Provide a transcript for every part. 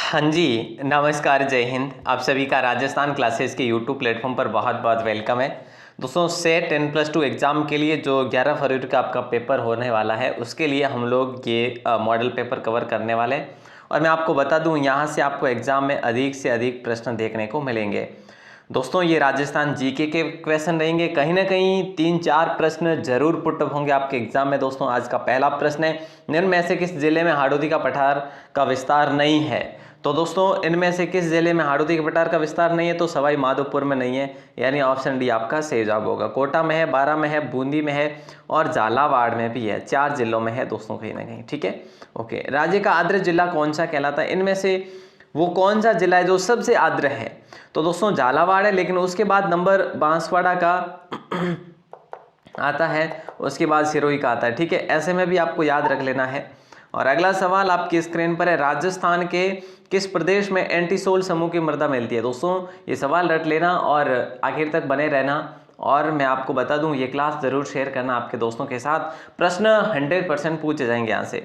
हाँ जी, नमस्कार, जय हिंद। आप सभी का राजस्थान क्लासेस के यूट्यूब प्लेटफॉर्म पर बहुत बहुत वेलकम है। दोस्तों, सेट 10+2 एग्ज़ाम के लिए जो 11 फरवरी का आपका पेपर होने वाला है, उसके लिए हम लोग ये मॉडल पेपर कवर करने वाले हैं। और मैं आपको बता दूं, यहाँ से आपको एग्ज़ाम में अधिक से अधिक प्रश्न देखने को मिलेंगे। दोस्तों, ये राजस्थान जीके के क्वेश्चन रहेंगे। कहीं ना कहीं 3-4 प्रश्न जरूर पुट अप होंगे आपके एग्जाम में। दोस्तों, आज का पहला प्रश्न है, निम्न में से किस जिले में हाड़ौती का पठार का विस्तार नहीं है? तो दोस्तों, इनमें से किस जिले में हाड़ौती के पठार का विस्तार नहीं है? तो सवाई माधोपुर में नहीं है, यानी ऑप्शन डी आपका सही जवाब होगा। कोटा में है, बारां में है, बूंदी में है और झालावाड़ में भी है। 4 जिलों में है दोस्तों, कहीं ना कहीं। ठीक है, ओके। राज्य का आर्द्र जिला कौन सा कहलाता है? इनमें से वो कौन सा जिला है जो सबसे आर्द्र है? तो दोस्तों, झालावाड़ है, लेकिन उसके बाद नंबर बांसवाड़ा का आता है, उसके बाद सिरोही का आता है। ठीक है, ऐसे में भी आपको याद रख लेना है। और अगला सवाल आपकी स्क्रीन पर है, राजस्थान के किस प्रदेश में एंटीसोल समूह की मृदा मिलती है? दोस्तों, ये सवाल रट लेना और आखिर तक बने रहना। और मैं आपको बता दूं, ये क्लास जरूर शेयर करना आपके दोस्तों के साथ। प्रश्न 100% पूछे जाएंगे यहाँ से।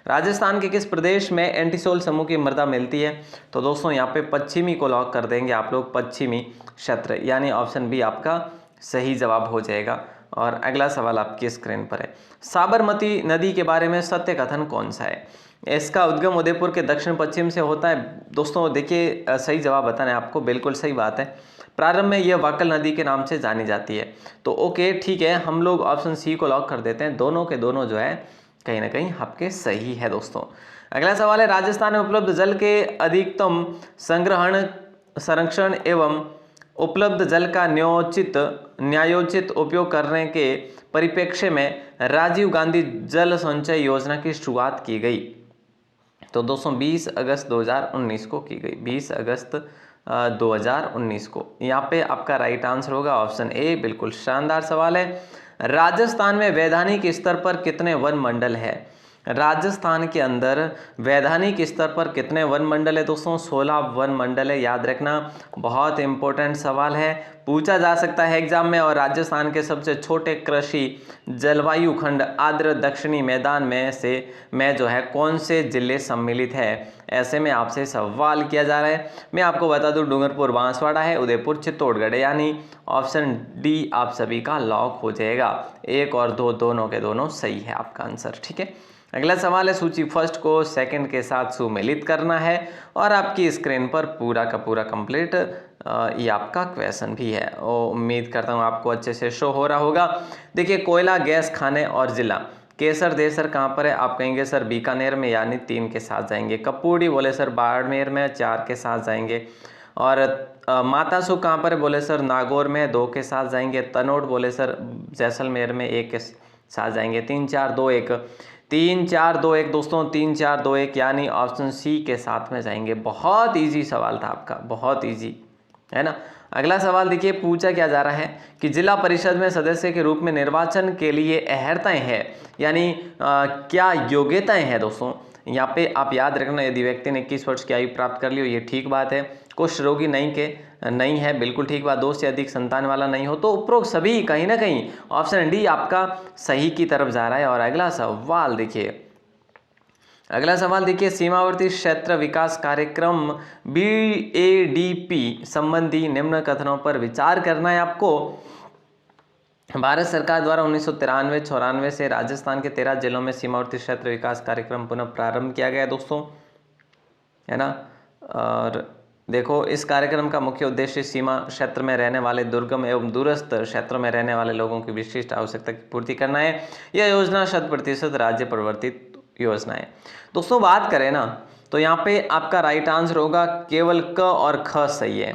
राजस्थान के किस प्रदेश में एंटीसोल समूह की मृदा मिलती है? तो दोस्तों, यहाँ पे पश्चिमी को लॉक कर देंगे आप लोग, पश्चिमी क्षेत्र, यानी ऑप्शन बी आपका सही जवाब हो जाएगा। और अगला सवाल आपकी स्क्रीन पर है, साबरमती नदी के बारे में सत्य कथन कौन सा है? इसका उद्गम उदयपुर के दक्षिण पश्चिम से होता है। दोस्तों देखिए, सही जवाब बताना है आपको, बिल्कुल सही बात है। प्रारंभ में यह वाकल नदी के नाम से जानी जाती है। तो ओके, ठीक है, हम लोग ऑप्शन सी को लॉक कर देते हैं। दोनों के दोनों जो है कहीं ना कहीं आपके सही है दोस्तों। अगला सवाल है, राजस्थान में उपलब्ध जल के अधिकतम संग्रहण, संरक्षण एवं उपलब्ध जल का न्यायोचित उपयोग करने के परिप्रेक्ष्य में राजीव गांधी जल संचय योजना की शुरुआत की गई? तो दोस्तों, 20 अगस्त 2019 को की गई। 20 अगस्त 2019 को। यहाँ पे आपका राइट आंसर होगा ऑप्शन ए। बिल्कुल शानदार सवाल है। राजस्थान में वैधानिक स्तर पर कितने वन मंडल है? राजस्थान के अंदर वैधानिक स्तर पर कितने वन मंडल है? दोस्तों, 16 वन मंडल है, याद रखना। बहुत इंपॉर्टेंट सवाल है, पूछा जा सकता है एग्जाम में। और राजस्थान के सबसे छोटे कृषि जलवायु खंड आर्द्र दक्षिणी मैदान में जो है कौन से जिले सम्मिलित है? ऐसे में आपसे सवाल किया जा रहा है। मैं आपको बता दूं, डूंगरपुर बांसवाड़ा है, उदयपुर चित्तौड़गढ़ है, यानी ऑप्शन डी आप सभी का लॉक हो जाएगा। 1 और 2 दोनों के दोनों सही है आपका आंसर। ठीक है, अगला सवाल है, सूची फर्स्ट को सेकंड के साथ सुमेलित करना है। और आपकी स्क्रीन पर पूरा का पूरा कंप्लीट ये आपका क्वेश्चन भी है। उम्मीद करता हूँ आपको अच्छे से शो हो रहा होगा। देखिए, कोयला गैस खाने और जिला केसर देसर कहाँ पर है? आप कहेंगे सर बीकानेर में, यानी 3 के साथ जाएंगे। कपूरी बोले सर बाड़मेर में, 4 के साथ जाएंगे। और मातासू कहाँ पर है? बोले सर नागौर में, 2 के साथ जाएंगे। तनोट बोले सर जैसलमेर में, 1 के साथ जाएंगे। 3 4 2 1 3 4 2 1 दोस्तों, 3 4 2 1 यानी ऑप्शन सी के साथ में जाएंगे। बहुत इजी सवाल था आपका, बहुत इजी है ना। अगला सवाल देखिए, पूछा क्या जा रहा है कि जिला परिषद में सदस्य के रूप में निर्वाचन के लिए अहर्ताएं हैं, यानी क्या योग्यताएं हैं? दोस्तों, यहाँ पे आप याद रखना, यदि व्यक्ति ने 21 वर्ष की आयु प्राप्त कर ली हो, ये ठीक बात है। कुष्ठ रोगी नहीं है, बिल्कुल ठीक बात। 2 से अधिक संतान वाला नहीं हो, तो उपरोक्त सभी कहीं ना कहीं ऑप्शन डी आपका सही की तरफ जा रहा है। और अगला सवाल देखिए, सीमावर्ती क्षेत्र विकास कार्यक्रम BADP संबंधी निम्न कथनों पर विचार करना है आपको। भारत सरकार द्वारा 1993-94 से राजस्थान के 13 जिलों में सीमावर्ती क्षेत्र विकास कार्यक्रम पुनः प्रारंभ किया गया है दोस्तों, है ना। और देखो, इस कार्यक्रम का मुख्य उद्देश्य सीमा क्षेत्र में रहने वाले दुर्गम एवं दूरस्थ क्षेत्रों में रहने वाले लोगों की विशिष्ट आवश्यकता की पूर्ति करना है। यह योजना 100% राज्य प्रवर्तित योजना है। दोस्तों, बात करें ना, तो यहाँ पे आपका राइट आंसर होगा केवल क और ख सही है।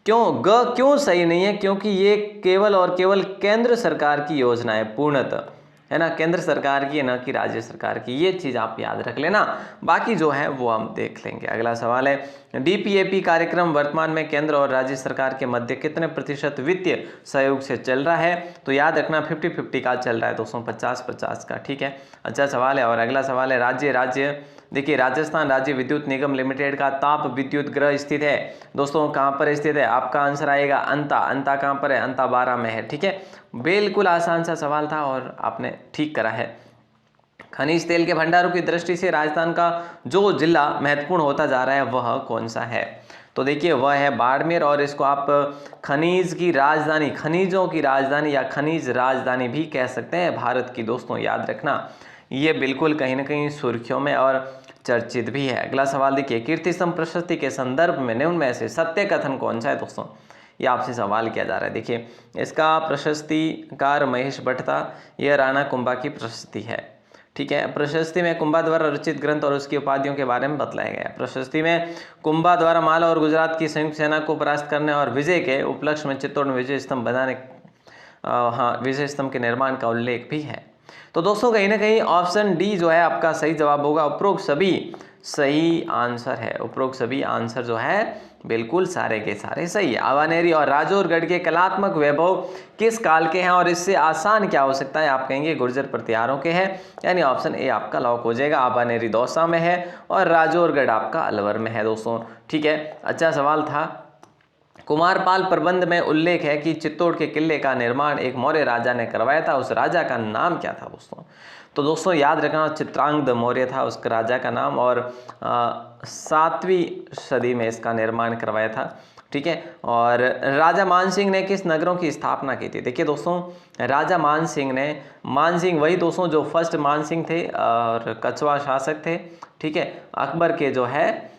क्यों ग क्यों सही नहीं है? क्योंकि ये केवल और केवल केंद्र सरकार की योजना है, पूर्णतः, है ना, केंद्र सरकार की है, ना कि राज्य सरकार की। ये चीज आप याद रख लेना, बाकी जो है वो हम देख लेंगे। अगला सवाल है, DPAP कार्यक्रम वर्तमान में केंद्र और राज्य सरकार के मध्य कितने प्रतिशत वित्तीय सहयोग से चल रहा है? तो याद रखना 50-50 का चल रहा है दोस्तों, 50-50 का। ठीक है, अच्छा सवाल है। और अगला सवाल है, राज्य देखिए, राजस्थान राज्य विद्युत निगम लिमिटेड का ताप विद्युत गृह स्थित है दोस्तों, कहाँ पर स्थित है? आपका आंसर आएगा अंता कहाँ पर है? अंता 12 में है। ठीक है, बिल्कुल आसान सा सवाल था और आपने ठीक करा है। खनिज तेल के भंडारों की दृष्टि से राजस्थान का जो जिला महत्वपूर्ण होता जा रहा है वह कौन सा है? तो देखिए वह है बाड़मेर, और इसको आप खनिज की राजधानी, खनिजों की राजधानी या खनिज राजधानी भी कह सकते हैं भारत की। दोस्तों याद रखना, ये बिल्कुल कहीं ना कहीं सुर्खियों में और चर्चित भी है। अगला सवाल देखिए, कीर्ति स्तंभ प्रशस्ति के संदर्भ में निम्न में से सत्य कथन कौन सा है? दोस्तों ये आपसे सवाल किया जा रहा है। देखिए इसका प्रशस्तिकार महेश भट्ट था, यह राणा कुंभा की प्रशस्ति है। ठीक है, प्रशस्ति में कुंभा द्वारा रचित ग्रंथ और उसकी उपाधियों के बारे में बतलाया गया। प्रशस्ति में कुंभा द्वारा मालवा और गुजरात की संयुक्त सेना को परास्त करने और विजय के उपलक्ष्य में चित्तौड़ में विजय स्तंभ बनाने विजय स्तंभ के निर्माण का उल्लेख भी है। तो दोस्तों कहीं ना कहीं ऑप्शन डी जो है आपका सही जवाब होगा। उपरोक्त सभी सही आंसर है, उपरोक्त सभी आंसर जो है बिल्कुल सारे के सारे सही है। आवानेरी और राजौरगढ़ के कलात्मक वैभव किस काल के हैं, और इससे आसान क्या हो सकता है? आप कहेंगे गुर्जर प्रतिहारों के हैं, यानी ऑप्शन ए आपका लॉक हो जाएगा। आवानेरी दौसा में है और राजौरगढ़ आपका अलवर में है दोस्तों। ठीक है, अच्छा सवाल था। कुमारपाल प्रबंध में उल्लेख है कि चित्तौड़ के किले का निर्माण एक मौर्य राजा ने करवाया था, उस राजा का नाम क्या था? दोस्तों तो दोस्तों याद रखना, चित्रांगद मौर्य था उसका राजा का नाम, और 7वीं सदी में इसका निर्माण करवाया था। ठीक है, और राजा मानसिंह ने किस नगरों की स्थापना की थी? देखिए दोस्तों राजा मानसिंह ने, मानसिंह वही दोस्तों जो फर्स्ट मानसिंह थे और कछवा शासक थे। ठीक है, अकबर के जो है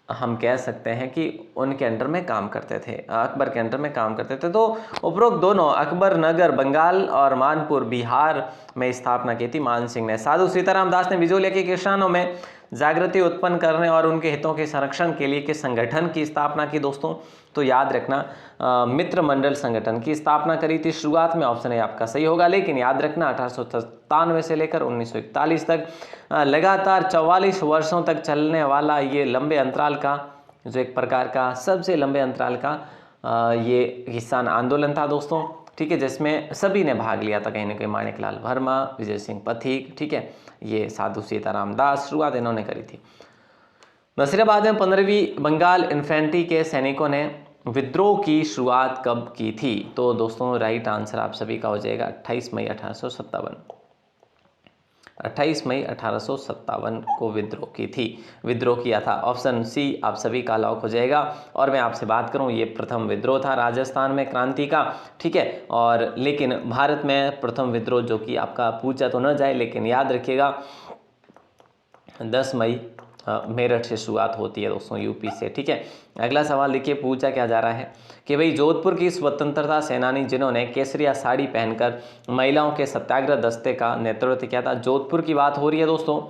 हम कह सकते हैं कि उनके अंडर में काम करते थे, अकबर के अंडर में काम करते थे। तो उपरोक्त दोनों अकबर नगर बंगाल और मानपुर बिहार में स्थापना की थी मानसिंह ने। साधु सीताराम दास ने बिजोलिया के किसानों में जागृति उत्पन्न करने और उनके हितों के संरक्षण के लिए किस संगठन की स्थापना की? दोस्तों तो याद रखना मित्र मंडल संगठन की स्थापना करी थी शुरुआत में। ऑप्शन ए आपका सही होगा, लेकिन याद रखना 1897 से लेकर 1941 तक लगातार 44 वर्षों तक चलने वाला ये लंबे अंतराल का जो एक प्रकार का सबसे लंबे अंतराल का ये किसान आंदोलन था दोस्तों। ठीक है, जिसमें सभी ने भाग लिया था, कहीं ना कहीं माणिकलाल वर्मा, विजय सिंह पथिक, ठीक है, ये साधु सीताराम दास, शुरुआत इन्होंने करी थी। नसीराबाद में 15वीं बंगाल इन्फेंट्री के सैनिकों ने विद्रोह की शुरुआत कब की थी? तो दोस्तों राइट आंसर आप सभी का हो जाएगा 28 मई 1857। 28 मई 1857 को विद्रोह किया था। ऑप्शन सी आप सभी का लॉक हो जाएगा। और मैं आपसे बात करूं, ये प्रथम विद्रोह था राजस्थान में क्रांति का। ठीक है, और लेकिन भारत में प्रथम विद्रोह जो कि आपका पूछा तो न जाए, लेकिन याद रखिएगा 10 मई मेरठ से शुरुआत होती है दोस्तों, यूपी से। ठीक है, अगला सवाल देखिए पूछा क्या जा रहा है कि भाई जोधपुर की स्वतंत्रता सेनानी जिन्होंने केसरिया साड़ी पहनकर महिलाओं के सत्याग्रह दस्ते का नेतृत्व किया था, जोधपुर की बात हो रही है दोस्तों।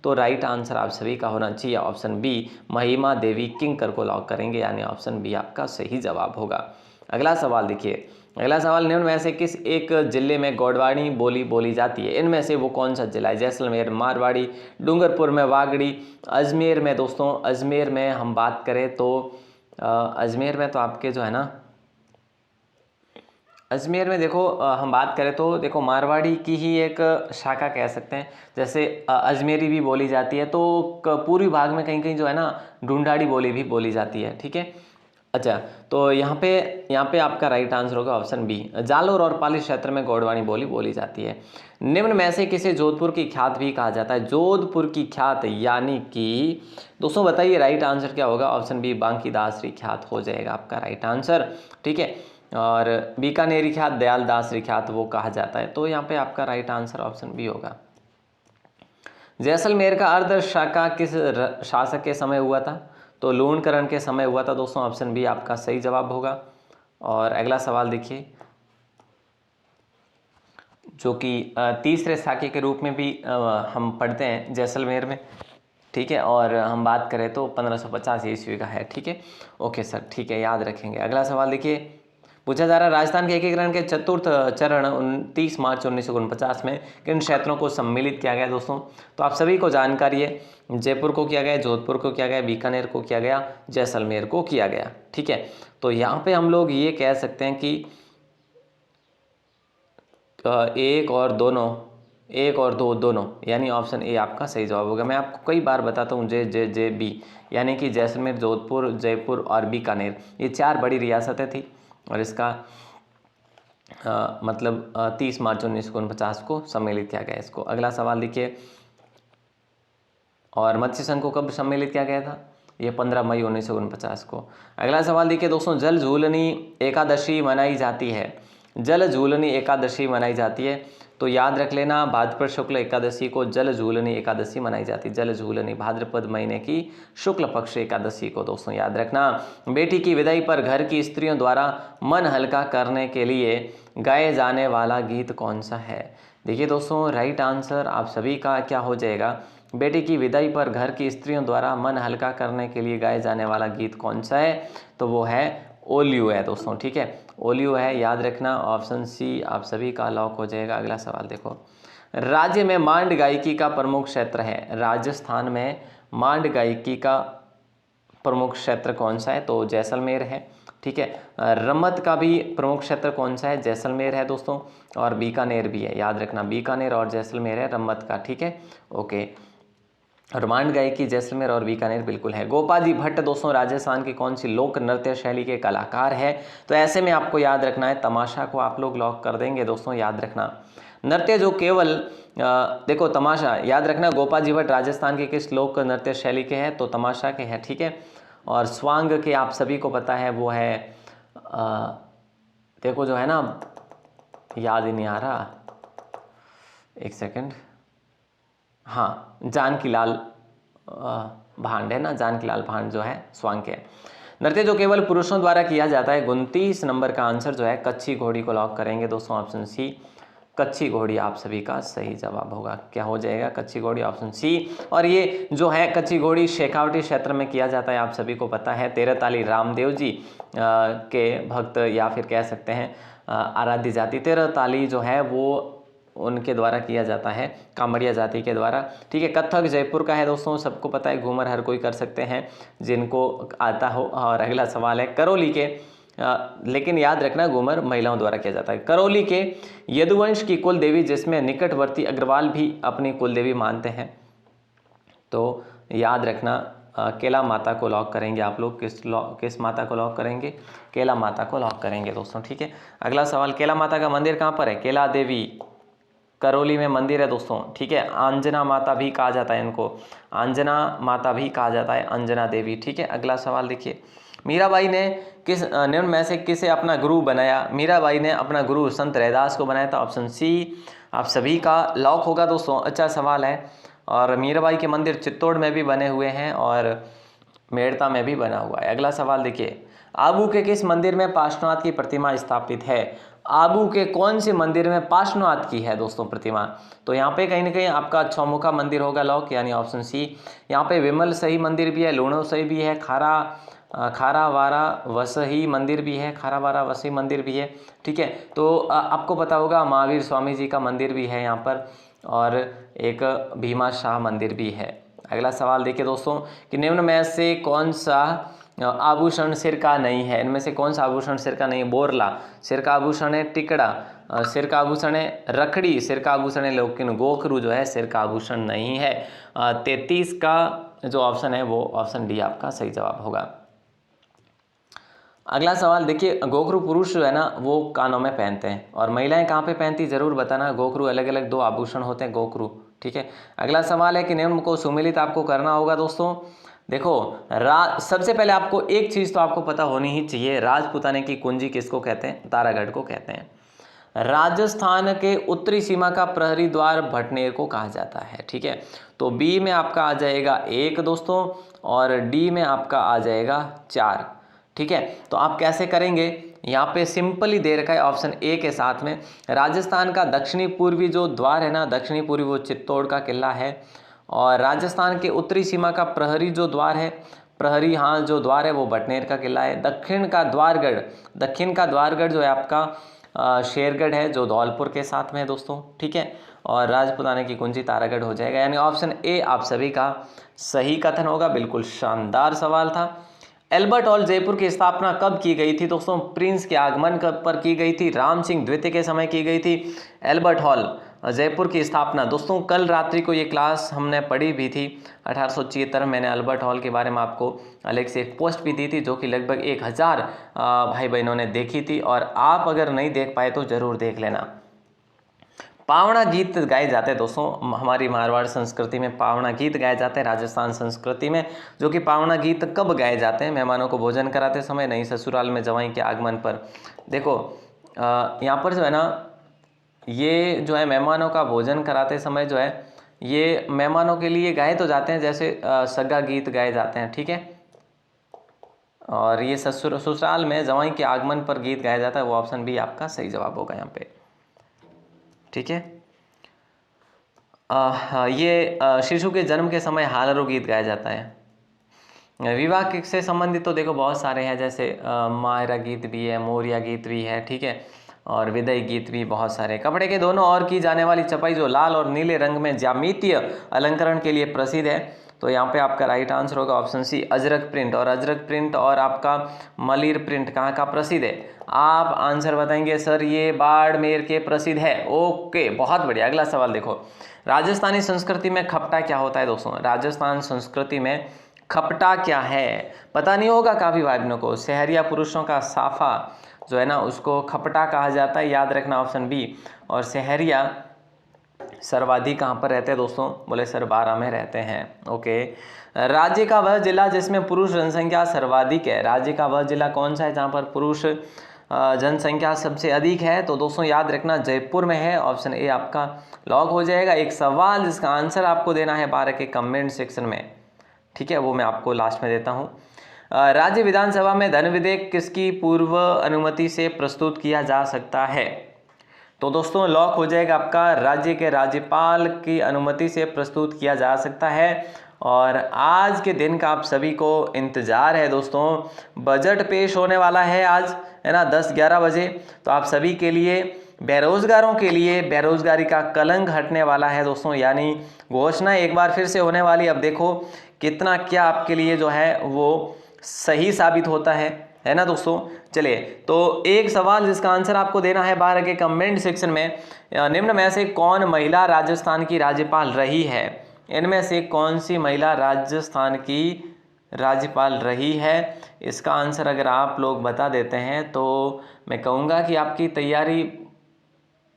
तो राइट आंसर आप सभी का होना चाहिए ऑप्शन बी, महिमा देवी किंकर को लॉक करेंगे, यानी ऑप्शन बी आपका सही जवाब होगा। अगला सवाल देखिए, अगला सवाल निम्न में से किस एक जिले में गोडवाड़ी बोली बोली जाती है? इनमें से वो कौन सा जिला है? जैसलमेर, मारवाड़ी, डूंगरपुर में वागड़ी, अजमेर में। दोस्तों अजमेर में हम बात करें तो अजमेर में तो आपके जो है ना, अजमेर में देखो हम बात करें तो देखो मारवाड़ी की ही एक शाखा कह सकते हैं, जैसे अजमेरी भी बोली जाती है, तो पूर्वी भाग में कहीं कहीं जो है ना ढूंढाड़ी बोली भी बोली जाती है। ठीक है, अच्छा तो यहाँ पे आपका राइट आंसर होगा ऑप्शन बी, जालोर और पाली क्षेत्र में गोडवानी बोली बोली जाती है। निम्न में से किसे जोधपुर की ख्यात भी कहा जाता है? जोधपुर की ख्यात यानी कि दोस्तों बताइए राइट आंसर क्या होगा? ऑप्शन बी बांकीदासरी ख्यात हो जाएगा आपका राइट आंसर। ठीक है, और बीकानेरी ख्यात दयालदासरी ख्यात वो कहा जाता है, तो यहाँ पे आपका राइट आंसर ऑप्शन बी होगा। जैसलमेर का अर्ध शाखा किस शासक के समय हुआ था? तो लूणकरण के समय हुआ था दोस्तों, ऑप्शन बी आपका सही जवाब होगा। और अगला सवाल देखिए, जो कि तीसरे शाखे के रूप में भी हम पढ़ते हैं जैसलमेर में। ठीक है, और हम बात करें तो 1550 ईस्वी का है। ठीक है, ओके सर, ठीक है, याद रखेंगे। अगला सवाल देखिए, पूछा जा रहा है राजस्थान के एकीकरण के चतुर्थ चरण 29 मार्च 1949 में किन क्षेत्रों को सम्मिलित किया गया दोस्तों? तो आप सभी को जानकारी है, जयपुर को किया गया, जोधपुर को किया गया, बीकानेर को किया गया, जैसलमेर को किया गया। ठीक है, तो यहाँ पे हम लोग ये कह सकते हैं कि एक और दो दोनों, यानी ऑप्शन ए आपका सही जवाब होगा। मैं आपको कई बार बताता हूँ जे बी, यानी कि जैसलमेर, जोधपुर, जयपुर और बीकानेर, ये 4 बड़ी रियासतें थी और इसका मतलब 30 मार्च 1949 को सम्मिलित किया गया इसको। अगला सवाल देखिए, और मत्स्य संघ को कब सम्मिलित किया गया था? ये 15 मई 1949 को। अगला सवाल देखिए दोस्तों, जल झूलनी एकादशी मनाई जाती है। जल झूलनी एकादशी मनाई जाती है, तो याद रख लेना भाद्रपद शुक्ल एकादशी को जल झूलनी एकादशी मनाई जाती है। जल झूलनी भाद्रपद महीने की शुक्ल पक्ष एकादशी को दोस्तों याद रखना। बेटी की विदाई पर घर की स्त्रियों द्वारा मन हल्का करने के लिए गाए जाने वाला गीत कौन सा है? देखिए दोस्तों, राइट आंसर आप सभी का क्या हो जाएगा? बेटी की विदाई पर घर की स्त्रियों द्वारा मन हल्का करने के लिए गाए जाने वाला गीत कौन सा है? तो वो है ओलियो है दोस्तों, ठीक है, ओलियो है, याद रखना। ऑप्शन सी आप सभी का लॉक हो जाएगा। अगला सवाल देखो, राज्य में मांड गायकी का प्रमुख क्षेत्र है। राजस्थान में मांड गायकी का प्रमुख क्षेत्र कौन सा है? तो जैसलमेर है, ठीक है। रम्मत का भी प्रमुख क्षेत्र कौन सा है? जैसलमेर है दोस्तों, और बीकानेर भी है, याद रखना बीकानेर और जैसलमेर है रम्मत का, ठीक है, ओके। मांड गायकी जैसलमेर और बीकानेर बिल्कुल है। गोपाजी भट्ट दोस्तों राजस्थान की कौन सी लोक नृत्य शैली के कलाकार है? तो ऐसे में आपको याद रखना है, तमाशा को आप लोग लॉक कर देंगे दोस्तों, याद रखना। नृत्य जो केवल देखो तमाशा, याद रखना गोपाजी भट्ट राजस्थान के किस लोक नृत्य शैली के हैं? तो तमाशा के हैं, ठीक है। और स्वांग के आप सभी को पता है वो है देखो जो है ना, याद ही नहीं आ रहा, एक सेकंड, हाँ जानकी लाल भांड है ना, जानकी लाल भांड जो है स्वांग के। नृत्य जो केवल पुरुषों द्वारा किया जाता है, 29 नंबर का आंसर जो है कच्ची घोड़ी को लॉक करेंगे दोस्तों, ऑप्शन सी कच्ची घोड़ी आप सभी का सही जवाब होगा। क्या हो जाएगा? कच्ची घोड़ी, ऑप्शन सी। और ये जो है कच्ची घोड़ी शेखावटी क्षेत्र में किया जाता है, आप सभी को पता है। तेरहताली रामदेव जी के भक्त या फिर कह सकते हैं आराध्य जाति तेरहताली जो है वो उनके द्वारा किया जाता है, कामड़िया जाति के द्वारा, ठीक है। कथक जयपुर का है दोस्तों, सबको पता है, घूमर हर कोई कर सकते हैं जिनको आता हो। और अगला सवाल है करौली के लेकिन याद रखना घूमर महिलाओं द्वारा किया जाता है। करौली के यदुवंश की कुल देवी, जिसमें निकटवर्ती अग्रवाल भी अपनी कुल देवी मानते हैं, तो याद रखना केला माता को लॉक करेंगे आप लोग। किस माता को लॉक करेंगे? केला माता को लॉक करेंगे दोस्तों, ठीक है। अगला सवाल, केला माता का मंदिर कहाँ पर है? केला देवी करौली में मंदिर है दोस्तों, ठीक है। अंजना माता भी कहा जाता है इनको, अंजना माता भी कहा जाता है, अंजना देवी, ठीक है। अगला सवाल देखिए, मीराबाई ने किस निम्न में से किसे अपना गुरु बनाया? मीराबाई ने अपना गुरु संत रैदास को बनाया था, ऑप्शन सी आप सभी का लॉक होगा दोस्तों। अच्छा सवाल है। और मीराबाई के मंदिर चित्तौड़ में भी बने हुए हैं और मेड़ता में भी बना हुआ है। अगला सवाल देखिए, आबू के किस मंदिर में पार्श्वनाथ की प्रतिमा स्थापित है? आबू के कौन से मंदिर में पार्श्वनाथ की है दोस्तों प्रतिमा? तो यहाँ पे कहीं ना कहीं आपका चौमुखा मंदिर होगा लॉक, यानी ऑप्शन सी। यहाँ पे विमल सही मंदिर भी है, लूणो सही भी है, खारावारा वसही मंदिर भी है, खारावारा वसही मंदिर भी है, ठीक है। तो आपको पता होगा महावीर स्वामी जी का मंदिर भी है यहाँ पर, और एक भीमा शाह मंदिर भी है। अगला सवाल देखिए दोस्तों, कि निम्न में से कौन सा आभूषण सिर का नहीं है? इनमें से कौन सा आभूषण सिर का नहीं है? बोरला सिर का आभूषण है, टिकड़ा सिर का आभूषण है, रखड़ी सिर का आभूषण है, लेकिन गोखरू जो है सिर का आभूषण नहीं है। 33 का जो ऑप्शन है वो ऑप्शन डी आपका सही जवाब होगा। अगला सवाल देखिए, गोखरू पुरुष जो है ना वो कानों में पहनते हैं, और महिलाएं कहाँ पे पहनती जरूर बताना। गोखरू अलग अलग दो आभूषण होते हैं गोखरू, ठीक है। अगला सवाल है कि निम्न को सुमिलित आपको करना होगा दोस्तों। देखो सबसे पहले आपको एक चीज तो आपको पता होनी ही चाहिए, राजपूताने की कुंजी किसको कहते हैं? तारागढ़ को कहते हैं। राजस्थान के उत्तरी सीमा का प्रहरी द्वार भटनेर को कहा जाता है, ठीक है। तो बी में आपका आ जाएगा 1 दोस्तों, और डी में आपका आ जाएगा 4, ठीक है। तो आप कैसे करेंगे? यहाँ पे सिंपली दे रखा है ऑप्शन ए के साथ में। राजस्थान का दक्षिणी पूर्वी जो द्वार है ना, दक्षिणी पूर्वी वो चित्तौड़ का किला है, और राजस्थान के उत्तरी सीमा का प्रहरी जो द्वार है, प्रहरी हाँ जो द्वार है वो भटनेर का किला है। दक्षिण का द्वारगढ़ जो है आपका शेरगढ़ है, जो धौलपुर के साथ में है दोस्तों, ठीक है। और राजपूताने की कुंजी तारागढ़ हो जाएगा, यानी ऑप्शन ए आप सभी का सही कथन होगा। बिल्कुल शानदार सवाल था। एल्बर्ट हॉल जयपुर की स्थापना कब की गई थी दोस्तों? प्रिंस के आगमन पर की गई थी, राम सिंह द्वितीय के समय की गई थी। एल्बर्ट हॉल जयपुर की स्थापना। दोस्तों कल रात्रि को ये क्लास हमने पढ़ी भी थी 1876 मैंने अल्बर्ट हॉल के बारे में आपको अलग से एक पोस्ट भी दी थी जो कि लगभग 1000 भाई बहनों ने देखी थी, और आप अगर नहीं देख पाए तो ज़रूर देख लेना। पावना गीत गाए जाते हैं दोस्तों, हमारी मारवाड़ संस्कृति में पावना गीत गाए जाते हैं, राजस्थान संस्कृति में, जो कि पावना गीत कब गाए जाते हैं? मेहमानों को भोजन कराते समय, नई ससुराल में जवाई के आगमन पर। देखो यहाँ पर जो है ना, ये जो है मेहमानों का भोजन कराते समय जो है ये मेहमानों के लिए गाए तो जाते हैं, जैसे सगा गीत गाए जाते हैं, ठीक है। और ये ससुराल में जवाई के आगमन पर गीत गाया जाता है, वो ऑप्शन भी आपका सही जवाब होगा यहाँ पे, ठीक है। ये शिशु के जन्म के समय हालरो गीत गाया जाता है। विवाह से संबंधित तो देखो बहुत सारे हैं, जैसे मायरा गीत भी है, मोरिया गीत भी है, ठीक है, और विदाई गीत भी बहुत सारे। कपड़े के दोनों ओर की जाने वाली छपाई जो लाल और नीले रंग में ज्यामितीय अलंकरण के लिए प्रसिद्ध है, तो यहाँ पे आपका राइट आंसर होगा ऑप्शन सी अजरक प्रिंट। और अजरक प्रिंट और आपका मलिर प्रिंट कहाँ का प्रसिद्ध है? आप आंसर बताएंगे सर ये बाड़मेर के प्रसिद्ध है। ओके, बहुत बढ़िया। अगला सवाल देखो, राजस्थानी संस्कृति में खपटा क्या होता है? दोस्तों राजस्थान संस्कृति में खपटा क्या है पता नहीं होगा काफ़ी भाई बहनों को। शहरिया पुरुषों का साफा जो है ना उसको खपटा कहा जाता है, याद रखना ऑप्शन बी। और शहरिया सर्वाधिक कहाँ पर रहते हैं दोस्तों? बोले सर 12 में रहते हैं। ओके, राज्य का वह जिला जिसमें पुरुष जनसंख्या सर्वाधिक है, राज्य का वह जिला कौन सा है जहाँ पर पुरुष जनसंख्या सबसे अधिक है? तो दोस्तों याद रखना जयपुर में है, ऑप्शन ए आपका लॉक हो जाएगा। एक सवाल जिसका आंसर आपको देना है 12 के कमेंट सेक्शन में, ठीक है, वो मैं आपको लास्ट में देता हूँ। राज्य विधानसभा में धन विधेयक किसकी पूर्व अनुमति से प्रस्तुत किया जा सकता है? तो दोस्तों लॉक हो जाएगा आपका राज्य के राज्यपाल की अनुमति से प्रस्तुत किया जा सकता है। और आज के दिन का आप सभी को इंतज़ार है दोस्तों, बजट पेश होने वाला है आज, है ना, 10-11 बजे। तो आप सभी के लिए, बेरोजगारों के लिए बेरोजगारी का कलंक हटने वाला है दोस्तों, यानी घोषणा एक बार फिर से होने वाली। अब देखो कितना क्या आपके लिए जो है वो सही साबित होता है ना दोस्तों। चलिए, तो एक सवाल जिसका आंसर आपको देना है 12 के कमेंट सेक्शन में, निम्न में से कौन महिला राजस्थान की राज्यपाल रही है? इनमें से कौन सी महिला राजस्थान की राज्यपाल रही है? इसका आंसर अगर आप लोग बता देते हैं तो मैं कहूँगा कि आपकी तैयारी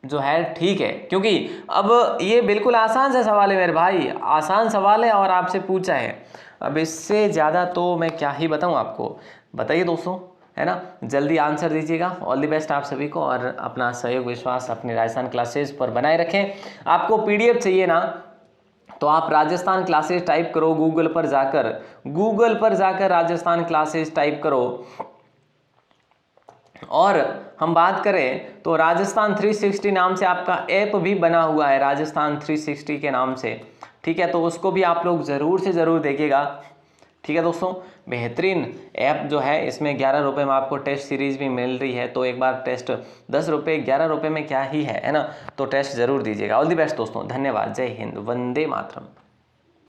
जो है ठीक है, क्योंकि अब ये बिल्कुल आसान सा सवाल है मेरे भाई, आसान सवाल है और आपसे पूछा है। अब इससे ज़्यादा तो मैं क्या ही बताऊँ आपको। बताइए दोस्तों, है ना, जल्दी आंसर दीजिएगा। ऑल द बेस्ट आप सभी को, और अपना सहयोग विश्वास अपने राजस्थान क्लासेस पर बनाए रखें। आपको पीडीएफ चाहिए ना, तो आप राजस्थान क्लासेस टाइप करो गूगल पर जाकर राजस्थान क्लासेस टाइप करो। और हम बात करें तो राजस्थान 360 नाम से आपका ऐप भी बना हुआ है, राजस्थान 360 के नाम से, ठीक है, तो उसको भी आप लोग ज़रूर से ज़रूर देखिएगा, ठीक है दोस्तों। बेहतरीन ऐप जो है, इसमें 11 रुपये में आपको टेस्ट सीरीज़ भी मिल रही है, तो एक बार टेस्ट 10 रुपये 11 रुपये में क्या ही है ना, तो टेस्ट ज़रूर दीजिएगा। ऑल द बेस्ट दोस्तों, धन्यवाद, जय हिंद, वंदे मातरम।